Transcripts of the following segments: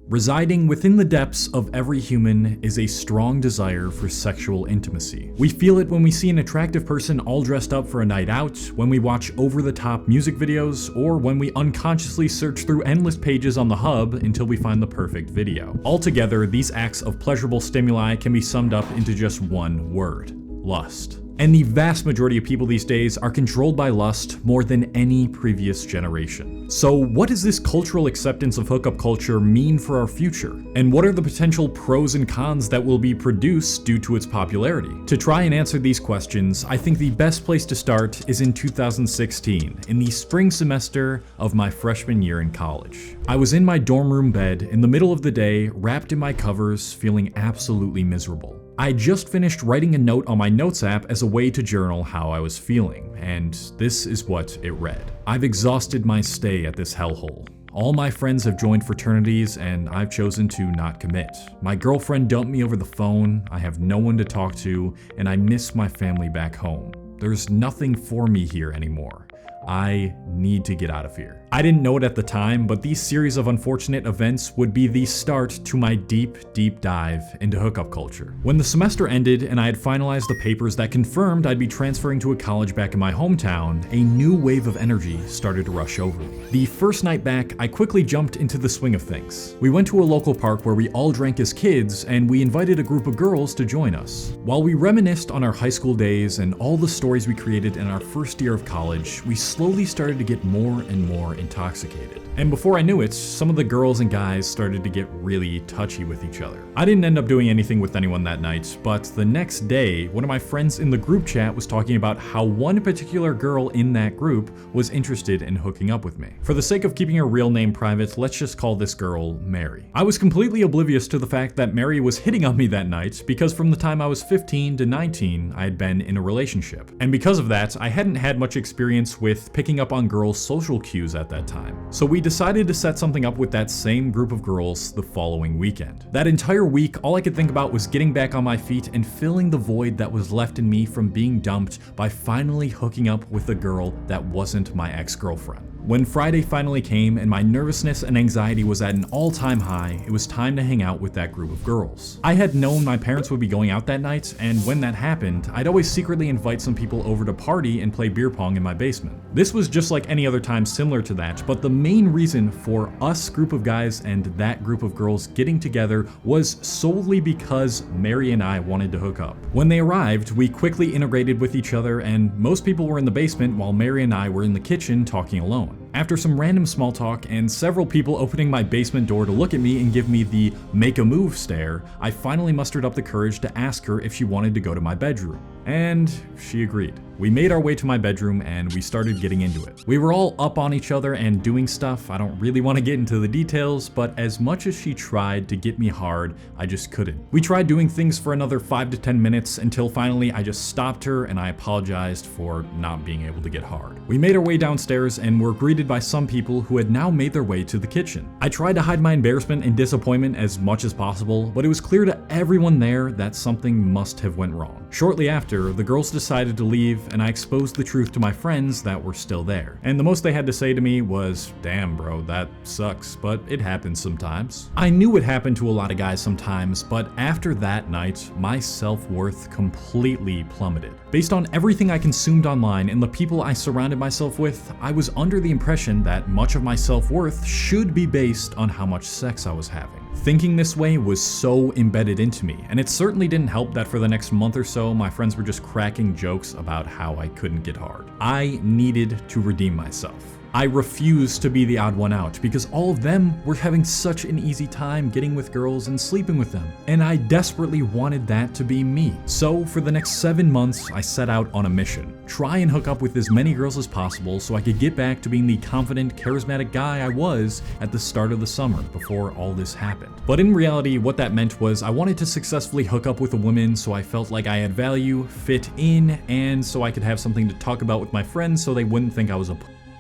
Residing within the depths of every human is a strong desire for sexual intimacy. We feel it when we see an attractive person all dressed up for a night out, when we watch over-the-top music videos, or when we unconsciously search through endless pages on the hub until we find the perfect video. Altogether, these acts of pleasurable stimuli can be summed up into just one word: lust. And the vast majority of people these days are controlled by lust more than any previous generation. So what does this cultural acceptance of hookup culture mean for our future? And what are the potential pros and cons that will be produced due to its popularity? To try and answer these questions, I think the best place to start is in 2016, in the spring semester of my freshman year in college. I was in my dorm room bed in the middle of the day, wrapped in my covers, feeling absolutely miserable. I just finished writing a note on my notes app as a way to journal how I was feeling, and this is what it read. I've exhausted my stay at this hellhole. All my friends have joined fraternities, and I've chosen to not commit. My girlfriend dumped me over the phone, I have no one to talk to, and I miss my family back home. There's nothing for me here anymore. I need to get out of here. I didn't know it at the time, but these series of unfortunate events would be the start to my deep dive into hookup culture. When the semester ended and I had finalized the papers that confirmed I'd be transferring to a college back in my hometown, a new wave of energy started to rush over me. The first night back, I quickly jumped into the swing of things. We went to a local park where we all drank as kids, and we invited a group of girls to join us. While we reminisced on our high school days and all the stories we created in our first year of college, we slowly started to get more and more intoxicated. And before I knew it, some of the girls and guys started to get really touchy with each other. I didn't end up doing anything with anyone that night, but the next day, one of my friends in the group chat was talking about how one particular girl in that group was interested in hooking up with me. For the sake of keeping her real name private, let's just call this girl Mary. I was completely oblivious to the fact that Mary was hitting on me that night, because from the time I was 15 to 19, I had been in a relationship. And because of that, I hadn't had much experience with picking up on girls' social cues at that time. So we decided to set something up with that same group of girls the following weekend. That entire week, all I could think about was getting back on my feet and filling the void that was left in me from being dumped by finally hooking up with a girl that wasn't my ex-girlfriend. When Friday finally came and my nervousness and anxiety was at an all-time high, it was time to hang out with that group of girls. I had known my parents would be going out that night, and when that happened, I'd always secretly invite some people over to party and play beer pong in my basement. This was just like any other time similar to that, but the main reason for us group of guys and that group of girls getting together was solely because Mary and I wanted to hook up. When they arrived, we quickly integrated with each other, and most people were in the basement while Mary and I were in the kitchen talking alone. After some random small talk and several people opening my basement door to look at me and give me the make a move stare, I finally mustered up the courage to ask her if she wanted to go to my bedroom. And she agreed. We made our way to my bedroom and we started getting into it. We were all up on each other and doing stuff. I don't really want to get into the details, but as much as she tried to get me hard, I just couldn't. We tried doing things for another 5 to 10 minutes until finally I just stopped her and I apologized for not being able to get hard. We made our way downstairs and were greeted by some people who had now made their way to the kitchen. I tried to hide my embarrassment and disappointment as much as possible, but it was clear to everyone there that something must have went wrong. Shortly after, the girls decided to leave and I exposed the truth to my friends that were still there. And the most they had to say to me was, "Damn bro, that sucks, but it happens sometimes." I knew it happened to a lot of guys sometimes, but after that night, my self-worth completely plummeted. Based on everything I consumed online and the people I surrounded myself with, I was under the impression that much of my self-worth should be based on how much sex I was having. Thinking this way was so embedded into me, and it certainly didn't help that for the next month or so, my friends were just cracking jokes about how I couldn't get hard. I needed to redeem myself. I refused to be the odd one out because all of them were having such an easy time getting with girls and sleeping with them, and I desperately wanted that to be me. So for the next 7 months, I set out on a mission. Try and hook up with as many girls as possible so I could get back to being the confident, charismatic guy I was at the start of the summer before all this happened. But in reality, what that meant was I wanted to successfully hook up with a woman so I felt like I had value, fit in, and so I could have something to talk about with my friends so they wouldn't think I was a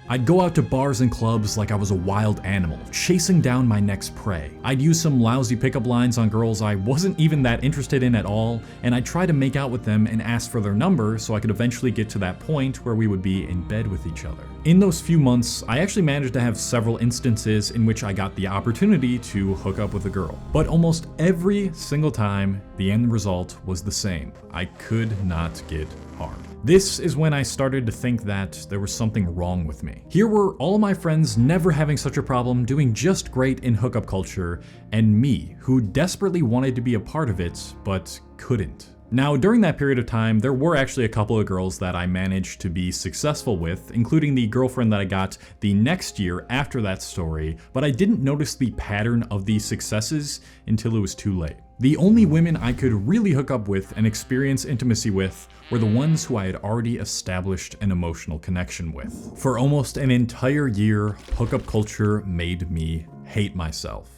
I'd go out to bars and clubs like I was a wild animal, chasing down my next prey. I'd use some lousy pickup lines on girls I wasn't even that interested in at all, and I'd try to make out with them and ask for their number so I could eventually get to that point where we would be in bed with each other. In those few months, I actually managed to have several instances in which I got the opportunity to hook up with a girl. But almost every single time, the end result was the same. I could not get hard. This is when I started to think that there was something wrong with me. Here were all my friends never having such a problem, doing just great in hookup culture, and me, who desperately wanted to be a part of it, but couldn't. Now, during that period of time, there were actually a couple of girls that I managed to be successful with, including the girlfriend that I got the next year after that story, but I didn't notice the pattern of these successes until it was too late. The only women I could really hook up with and experience intimacy with were the ones who I had already established an emotional connection with. For almost an entire year, hookup culture made me hate myself.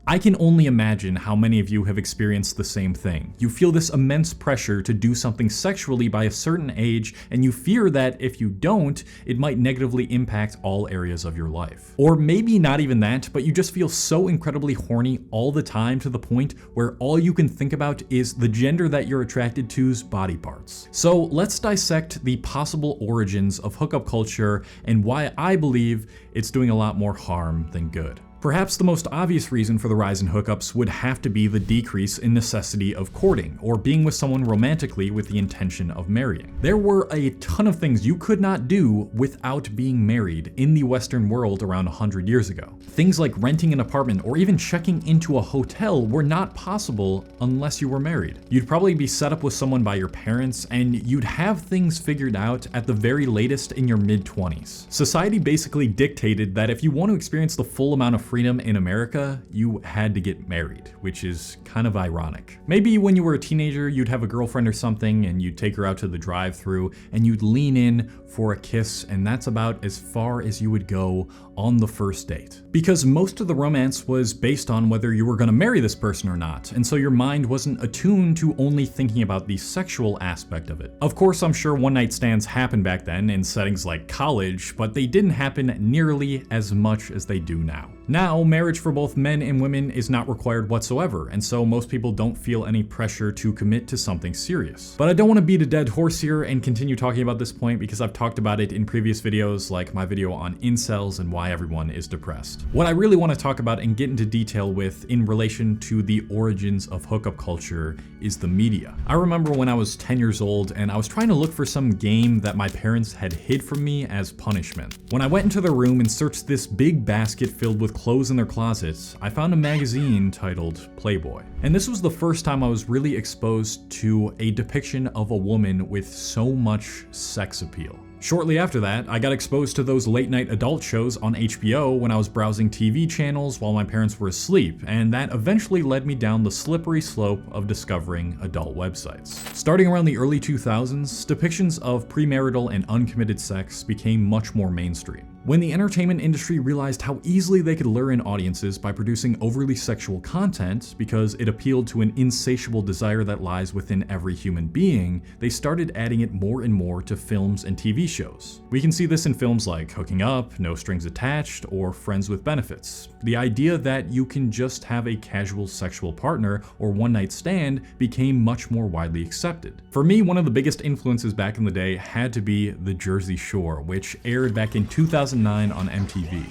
I can only imagine how many of you have experienced the same thing. You feel this immense pressure to do something sexually by a certain age, and you fear that if you don't, it might negatively impact all areas of your life. Or maybe not even that, but you just feel so incredibly horny all the time to the point where all you can think about is the gender that you're attracted to's body parts. So let's dissect the possible origins of hookup culture and why I believe it's doing a lot more harm than good. Perhaps the most obvious reason for the rise in hookups would have to be the decrease in necessity of courting, or being with someone romantically with the intention of marrying. There were a ton of things you could not do without being married in the Western world around 100 years ago. Things like renting an apartment or even checking into a hotel were not possible unless you were married. You'd probably be set up with someone by your parents, and you'd have things figured out at the very latest in your mid-20s. Society basically dictated that if you want to experience the full amount of freedom in America, you had to get married, which is kind of ironic. Maybe when you were a teenager, you'd have a girlfriend or something and you'd take her out to the drive-thru and you'd lean in for a kiss, and that's about as far as you would go on the first date. Because most of the romance was based on whether you were going to marry this person or not, and so your mind wasn't attuned to only thinking about the sexual aspect of it. Of course, I'm sure one-night stands happened back then in settings like college, but they didn't happen nearly as much as they do now. Now, marriage for both men and women is not required whatsoever, and so most people don't feel any pressure to commit to something serious. But I don't want to beat a dead horse here and continue talking about this point because I've talked about it in previous videos, like my video on incels and why everyone is depressed. What I really want to talk about and get into detail with in relation to the origins of hookup culture is the media. I remember when I was 10 years old and I was trying to look for some game that my parents had hid from me as punishment. When I went into their room and searched this big basket filled with clothes in their closets, I found a magazine titled Playboy. And this was the first time I was really exposed to a depiction of a woman with so much sex appeal. Shortly after that, I got exposed to those late-night adult shows on HBO when I was browsing TV channels while my parents were asleep, and that eventually led me down the slippery slope of discovering adult websites. Starting around the early 2000s, depictions of premarital and uncommitted sex became much more mainstream. When the entertainment industry realized how easily they could lure in audiences by producing overly sexual content because it appealed to an insatiable desire that lies within every human being, they started adding it more and more to films and TV shows. We can see this in films like Hooking Up, No Strings Attached, or Friends with Benefits. The idea that you can just have a casual sexual partner or one-night stand became much more widely accepted. For me, one of the biggest influences back in the day had to be The Jersey Shore, which aired back in 2009 on MTV.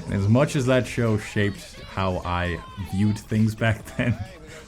And as much as that show shaped how I viewed things back then,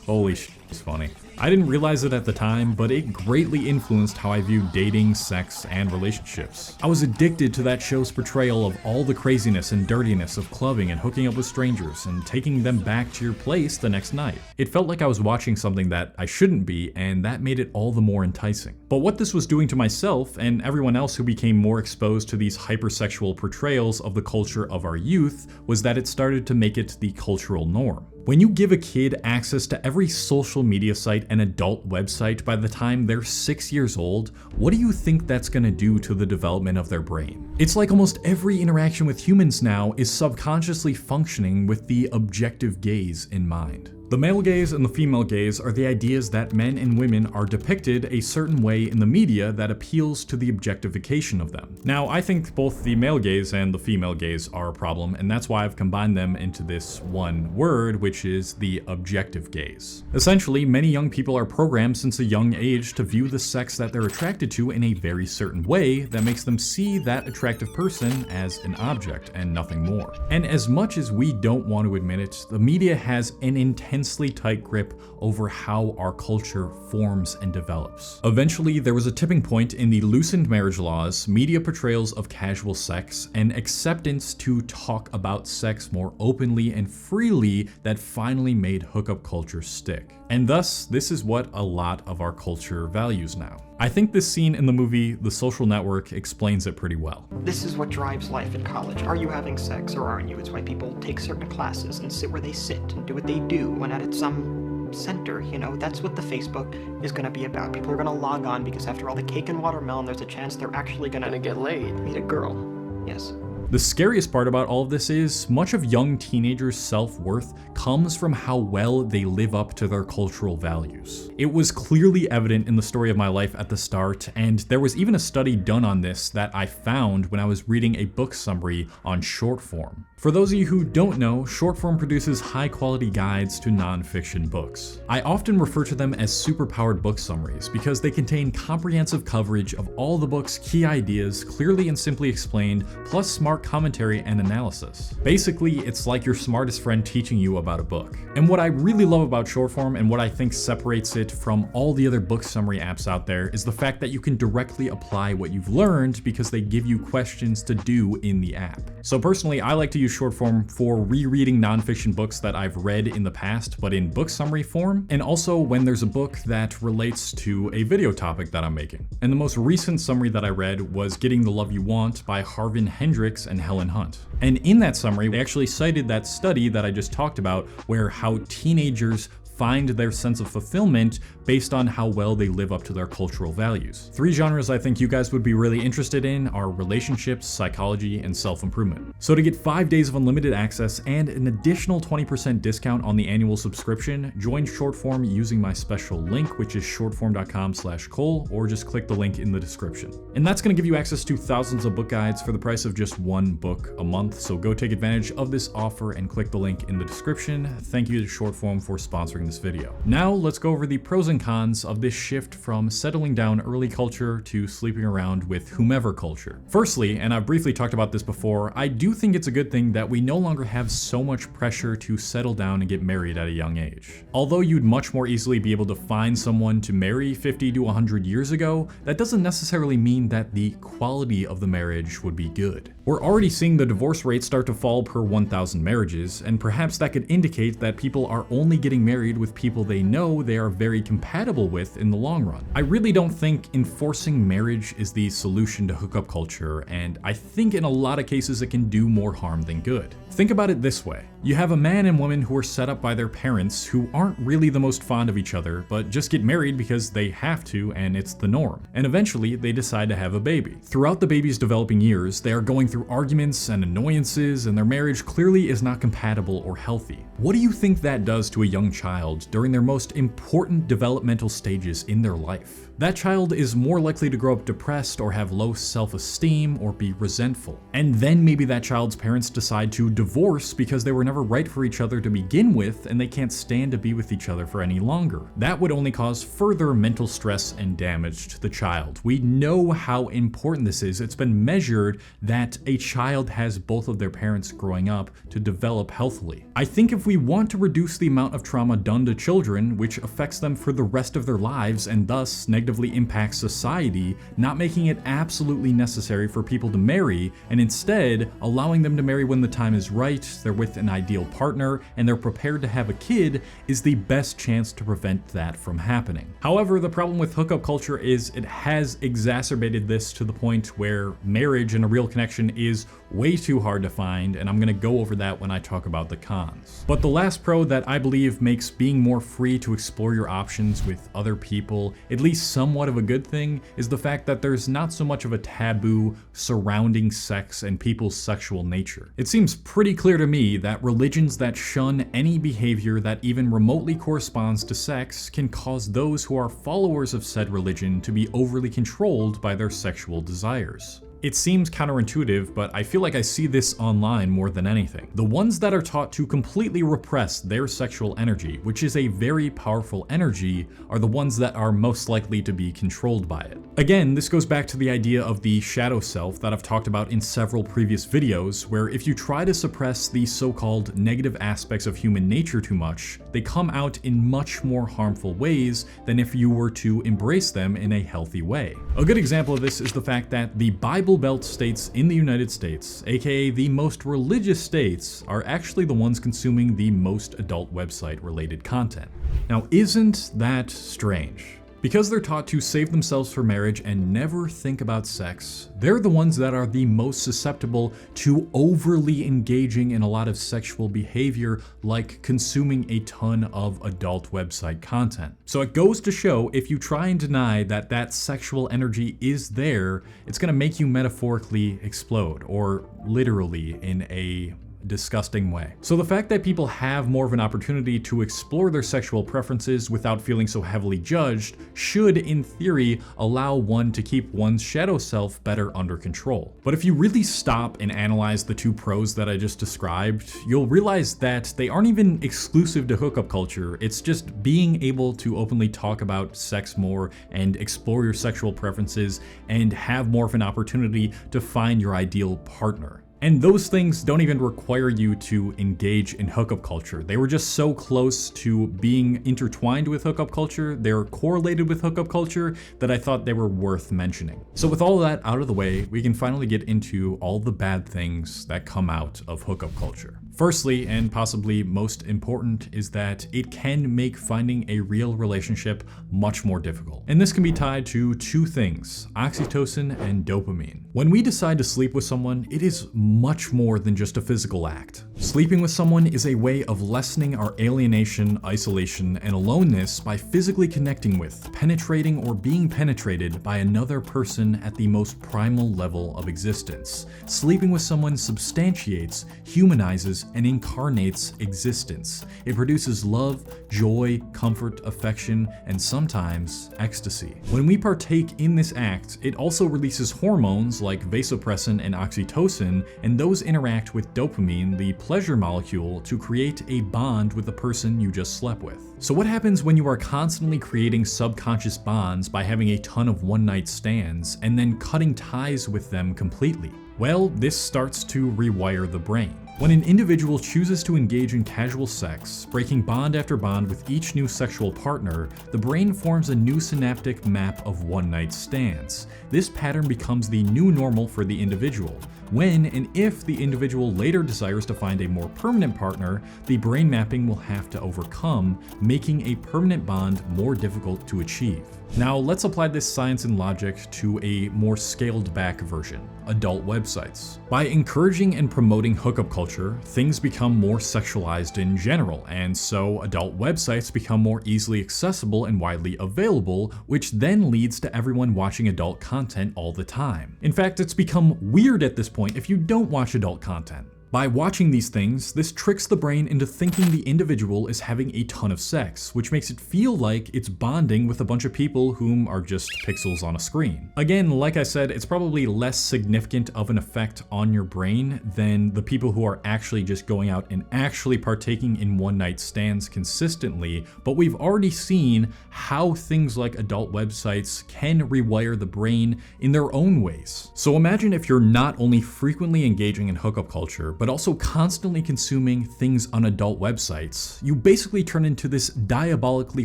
holy shit, it's funny. I didn't realize it at the time, but it greatly influenced how I viewed dating, sex, and relationships. I was addicted to that show's portrayal of all the craziness and dirtiness of clubbing and hooking up with strangers and taking them back to your place the next night. It felt like I was watching something that I shouldn't be, and that made it all the more enticing. But what this was doing to myself and everyone else who became more exposed to these hypersexual portrayals of the culture of our youth was that it started to make it the cultural norm. When you give a kid access to every social media site and adult website by the time they're 6 years old, what do you think that's gonna do to the development of their brain? It's like almost every interaction with humans now is subconsciously functioning with the objective gaze in mind. The male gaze and the female gaze are the ideas that men and women are depicted a certain way in the media that appeals to the objectification of them. Now, I think both the male gaze and the female gaze are a problem, and that's why I've combined them into this one word, which is the objective gaze. Essentially, many young people are programmed since a young age to view the sex that they're attracted to in a very certain way that makes them see that attractive person as an object and nothing more. And as much as we don't want to admit it, the media has an intensely tight grip over how our culture forms and develops. Eventually, there was a tipping point in the loosened marriage laws, media portrayals of casual sex, and acceptance to talk about sex more openly and freely that finally made hookup culture stick. And thus, this is what a lot of our culture values now. I think this scene in the movie The Social Network explains it pretty well. This is what drives life in college. Are you having sex or aren't you? It's why people take certain classes and sit where they sit and do what they do when at some center, you know, that's what the Facebook is going to be about. People are going to log on because after all the cake and watermelon, there's a chance they're actually going to get laid. Meet a girl. Yes. The scariest part about all of this is much of young teenagers' self-worth comes from how well they live up to their cultural values. It was clearly evident in the story of my life at the start, and there was even a study done on this that I found when I was reading a book summary on Shortform. For those of you who don't know, Shortform produces high-quality guides to non-fiction books. I often refer to them as superpowered book summaries because they contain comprehensive coverage of all the book's key ideas, clearly and simply explained, plus smart commentary and analysis. Basically, it's like your smartest friend teaching you about a book. And what I really love about Shortform and what I think separates it from all the other book summary apps out there is the fact that you can directly apply what you've learned because they give you questions to do in the app. So personally, I like to use Shortform for rereading nonfiction books that I've read in the past, but in book summary form, and also when there's a book that relates to a video topic that I'm making. And the most recent summary that I read was Getting the Love You Want by Harvin Hendricks and Helen Hunt. And in that summary, they actually cited that study that I just talked about where how teenagers find their sense of fulfillment based on how well they live up to their cultural values. 3 genres I think you guys would be really interested in are relationships, psychology, and self-improvement. So to get 5 days of unlimited access and an additional 20% discount on the annual subscription, join Shortform using my special link, which is shortform.com/Cole, or just click the link in the description. And that's gonna give you access to thousands of book guides for the price of just 1 book a month, so go take advantage of this offer and click the link in the description. Thank you to Shortform for sponsoring this video. Now let's go over the pros and cons of this shift from settling down early culture to sleeping around with whomever culture. Firstly, and I've briefly talked about this before, I do think it's a good thing that we no longer have so much pressure to settle down and get married at a young age. Although you'd much more easily be able to find someone to marry 50 to 100 years ago, that doesn't necessarily mean that the quality of the marriage would be good. We're already seeing the divorce rate start to fall per 1,000 marriages, and perhaps that could indicate that people are only getting married with people they know they are very compatible with in the long run. I really don't think enforcing marriage is the solution to hookup culture, and I think in a lot of cases it can do more harm than good. Think about it this way. You have a man and woman who are set up by their parents who aren't really the most fond of each other, but just get married because they have to and it's the norm. And eventually they decide to have a baby. Throughout the baby's developing years, they are going through arguments and annoyances, and their marriage clearly is not compatible or healthy. What do you think that does to a young child during their most important developmental stages in their life? That child is more likely to grow up depressed or have low self-esteem or be resentful. And then maybe that child's parents decide to divorce because they were never right for each other to begin with and they can't stand to be with each other for any longer. That would only cause further mental stress and damage to the child. We know how important this is. It's been measured that a child has both of their parents growing up to develop healthily. I think if we want to reduce the amount of trauma done to children, which affects them for the rest of their lives and thus negatively impacts society, not making it absolutely necessary for people to marry, and instead allowing them to marry when the time is right, they're with an ideal partner, and they're prepared to have a kid, is the best chance to prevent that from happening. However, the problem with hookup culture is it has exacerbated this to the point where marriage and a real connection is way too hard to find, and I'm gonna go over that when I talk about the cons. But the last pro that I believe makes being more free to explore your options with other people at least somewhat of a good thing is the fact that there's not so much of a taboo surrounding sex and people's sexual nature. It seems pretty clear to me that religions that shun any behavior that even remotely corresponds to sex can cause those who are followers of said religion to be overly controlled by their sexual desires. It seems counterintuitive, but I feel like I see this online more than anything. The ones that are taught to completely repress their sexual energy, which is a very powerful energy, are the ones that are most likely to be controlled by it. Again, this goes back to the idea of the shadow self that I've talked about in several previous videos, where if you try to suppress the so-called negative aspects of human nature too much, they come out in much more harmful ways than if you were to embrace them in a healthy way. A good example of this is the fact that the Bible Belt states in the United States, aka the most religious states, are actually the ones consuming the most adult website related content. Now, isn't that strange? Because they're taught to save themselves for marriage and never think about sex, they're the ones that are the most susceptible to overly engaging in a lot of sexual behavior, like consuming a ton of adult website content. So it goes to show, if you try and deny that that sexual energy is there, it's gonna make you metaphorically explode, or literally in a disgusting way. So the fact that people have more of an opportunity to explore their sexual preferences without feeling so heavily judged should, in theory, allow one to keep one's shadow self better under control. But if you really stop and analyze the two pros that I just described, you'll realize that they aren't even exclusive to hookup culture. It's just being able to openly talk about sex more and explore your sexual preferences and have more of an opportunity to find your ideal partner. And those things don't even require you to engage in hookup culture. They were just so close to being intertwined with hookup culture, they're correlated with hookup culture, that I thought they were worth mentioning. So with all that out of the way, we can finally get into all the bad things that come out of hookup culture. Firstly, and possibly most important, is that it can make finding a real relationship much more difficult. And this can be tied to two things: oxytocin and dopamine. When we decide to sleep with someone, it is much more than just a physical act. Sleeping with someone is a way of lessening our alienation, isolation, and aloneness by physically connecting with, penetrating, or being penetrated by another person at the most primal level of existence. Sleeping with someone substantiates, humanizes, and incarnates existence. It produces love, joy, comfort, affection, and sometimes ecstasy. When we partake in this act, it also releases hormones like vasopressin and oxytocin, and those interact with dopamine, the pleasure molecule, to create a bond with the person you just slept with. So what happens when you are constantly creating subconscious bonds by having a ton of one-night stands and then cutting ties with them completely? Well, this starts to rewire the brain. When an individual chooses to engage in casual sex, breaking bond after bond with each new sexual partner, the brain forms a new synaptic map of one-night stands. This pattern becomes the new normal for the individual. When and if the individual later desires to find a more permanent partner, the brain mapping will have to overcome, making a permanent bond more difficult to achieve. Now let's apply this science and logic to a more scaled back version: adult websites. By encouraging and promoting hookup culture, things become more sexualized in general, and so adult websites become more easily accessible and widely available, which then leads to everyone watching adult content all the time. In fact, it's become weird at this point if you don't watch adult content. By watching these things, this tricks the brain into thinking the individual is having a ton of sex, which makes it feel like it's bonding with a bunch of people whom are just pixels on a screen. Again, like I said, it's probably less significant of an effect on your brain than the people who are actually just going out and actually partaking in one-night stands consistently, but we've already seen how things like adult websites can rewire the brain in their own ways. So imagine if you're not only frequently engaging in hookup culture, but also constantly consuming things on adult websites. You basically turn into this diabolically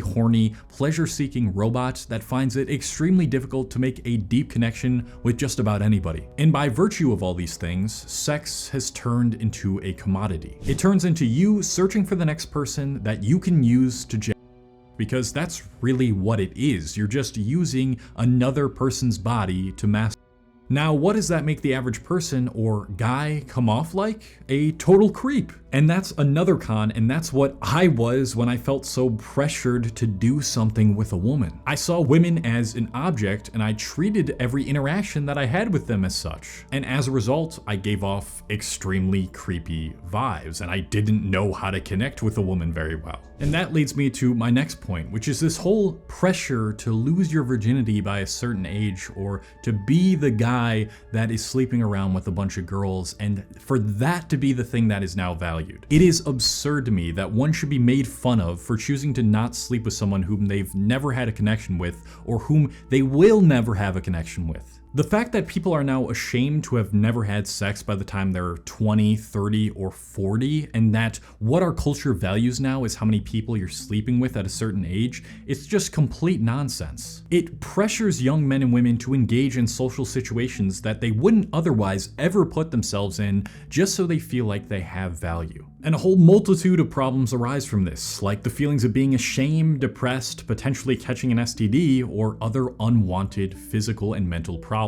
horny, pleasure-seeking robot that finds it extremely difficult to make a deep connection with just about anybody. And by virtue of all these things, sex has turned into a commodity. It turns into you searching for the next person that you can use to because that's really what it is. You're just using another person's body to masturbate. Now, what does that make the average person or guy come off like? A total creep. And that's another con, and that's what I was when I felt so pressured to do something with a woman. I saw women as an object, and I treated every interaction that I had with them as such. And as a result, I gave off extremely creepy vibes, and I didn't know how to connect with a woman very well. And that leads me to my next point, which is this whole pressure to lose your virginity by a certain age, or to be the guy that is sleeping around with a bunch of girls, and for that to be the thing that is now valued. It is absurd to me that one should be made fun of for choosing to not sleep with someone whom they've never had a connection with, or whom they will never have a connection with. The fact that people are now ashamed to have never had sex by the time they're 20, 30, or 40, and that what our culture values now is how many people you're sleeping with at a certain age, it's just complete nonsense. It pressures young men and women to engage in social situations that they wouldn't otherwise ever put themselves in, just so they feel like they have value. And a whole multitude of problems arise from this, like the feelings of being ashamed, depressed, potentially catching an STD, or other unwanted physical and mental problems.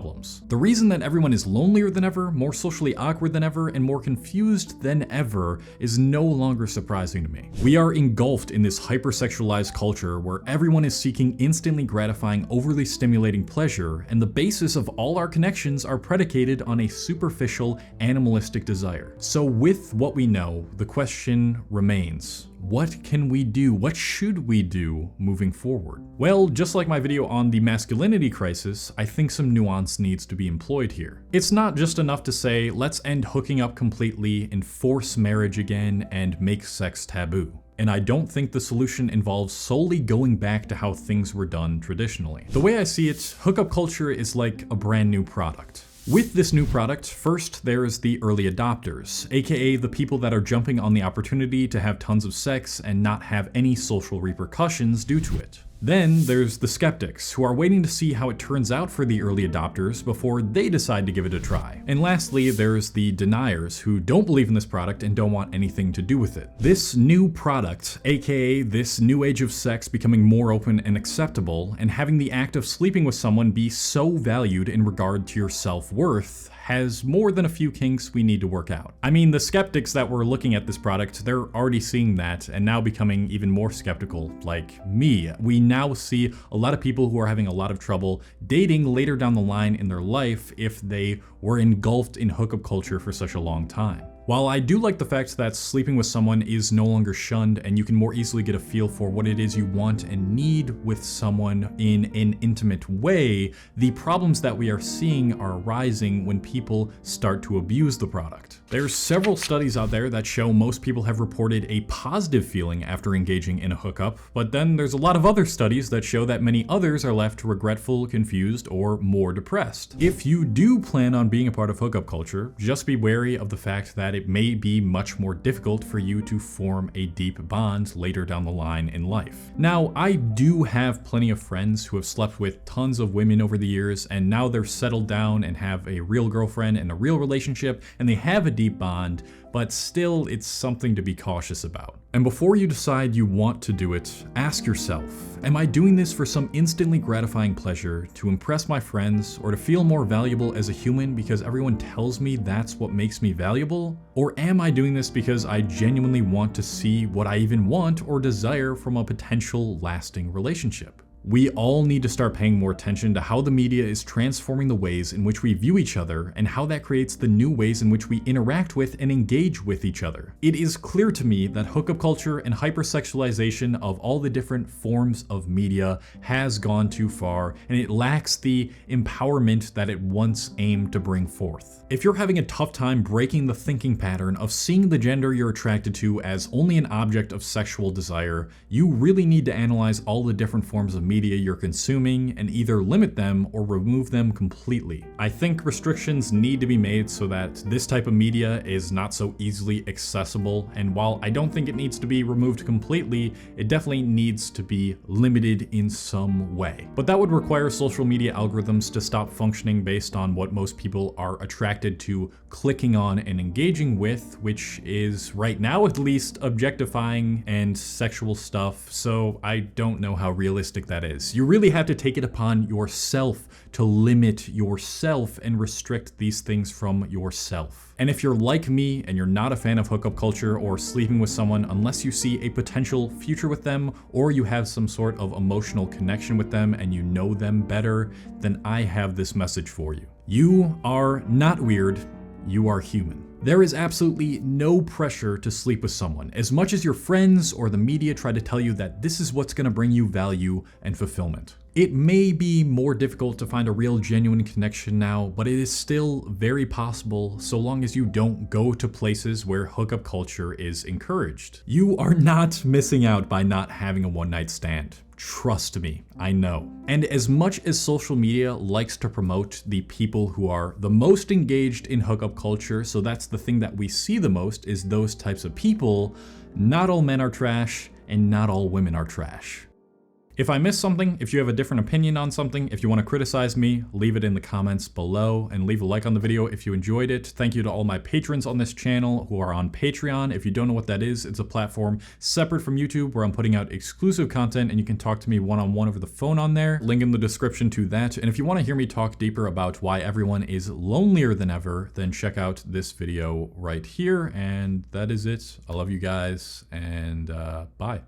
The reason that everyone is lonelier than ever, more socially awkward than ever, and more confused than ever is no longer surprising to me. We are engulfed in this hypersexualized culture where everyone is seeking instantly gratifying, overly stimulating pleasure, and the basis of all our connections are predicated on a superficial, animalistic desire. So with what we know, the question remains, what can we do? What should we do moving forward? Well, just like my video on the masculinity crisis, I think some nuance needs to be employed here. It's not just enough to say, let's end hooking up completely, enforce marriage again, and make sex taboo. And I don't think the solution involves solely going back to how things were done traditionally. The way I see it, hookup culture is like a brand new product. With this new product, first there's the early adopters, aka the people that are jumping on the opportunity to have tons of sex and not have any social repercussions due to it. Then there's the skeptics, who are waiting to see how it turns out for the early adopters before they decide to give it a try. And lastly, there's the deniers, who don't believe in this product and don't want anything to do with it. This new product, aka this new age of sex becoming more open and acceptable, and having the act of sleeping with someone be so valued in regard to your self-worth, has more than a few kinks we need to work out. I mean, the skeptics that were looking at this product, they're already seeing that and now becoming even more skeptical, like me. We now see a lot of people who are having a lot of trouble dating later down the line in their life if they were engulfed in hookup culture for such a long time. While I do like the fact that sleeping with someone is no longer shunned and you can more easily get a feel for what it is you want and need with someone in an intimate way, the problems that we are seeing are arising when people start to abuse the product. There's several studies out there that show most people have reported a positive feeling after engaging in a hookup, but then there's a lot of other studies that show that many others are left regretful, confused, or more depressed. If you do plan on being a part of hookup culture, just be wary of the fact that it may be much more difficult for you to form a deep bond later down the line in life. Now, I do have plenty of friends who have slept with tons of women over the years, and now they're settled down and have a real girlfriend and a real relationship, and they have a deep bond, but still, it's something to be cautious about. And before you decide you want to do it, ask yourself, am I doing this for some instantly gratifying pleasure, to impress my friends, or to feel more valuable as a human because everyone tells me that's what makes me valuable? Or am I doing this because I genuinely want to see what I even want or desire from a potential lasting relationship? We all need to start paying more attention to how the media is transforming the ways in which we view each other and how that creates the new ways in which we interact with and engage with each other. It is clear to me that hookup culture and hypersexualization of all the different forms of media has gone too far, and it lacks the empowerment that it once aimed to bring forth. If you're having a tough time breaking the thinking pattern of seeing the gender you're attracted to as only an object of sexual desire, you really need to analyze all the different forms of media you're consuming and either limit them or remove them completely. I think restrictions need to be made so that this type of media is not so easily accessible, and while I don't think it needs to be removed completely, it definitely needs to be limited in some way. But that would require social media algorithms to stop functioning based on what most people are attracted to clicking on and engaging with, which is, right now at least, objectifying and sexual stuff, so I don't know how realistic that is. You really have to take it upon yourself to limit yourself and restrict these things from yourself. And if you're like me and you're not a fan of hookup culture or sleeping with someone unless you see a potential future with them or you have some sort of emotional connection with them and you know them better, then I have this message for you. You are not weird, you are human. There is absolutely no pressure to sleep with someone, as much as your friends or the media try to tell you that this is what's going to bring you value and fulfillment. It may be more difficult to find a real genuine connection now, but it is still very possible so long as you don't go to places where hookup culture is encouraged. You are not missing out by not having a one-night stand. Trust me, I know. And as much as social media likes to promote the people who are the most engaged in hookup culture, so that's the thing that we see the most is those types of people, not all men are trash and not all women are trash. If I missed something, if you have a different opinion on something, if you want to criticize me, leave it in the comments below and leave a like on the video if you enjoyed it. Thank you to all my patrons on this channel who are on Patreon. If you don't know what that is, it's a platform separate from YouTube where I'm putting out exclusive content and you can talk to me one-on-one over the phone on there. Link in the description to that. And if you want to hear me talk deeper about why everyone is lonelier than ever, then check out this video right here. And that is it. I love you guys and bye.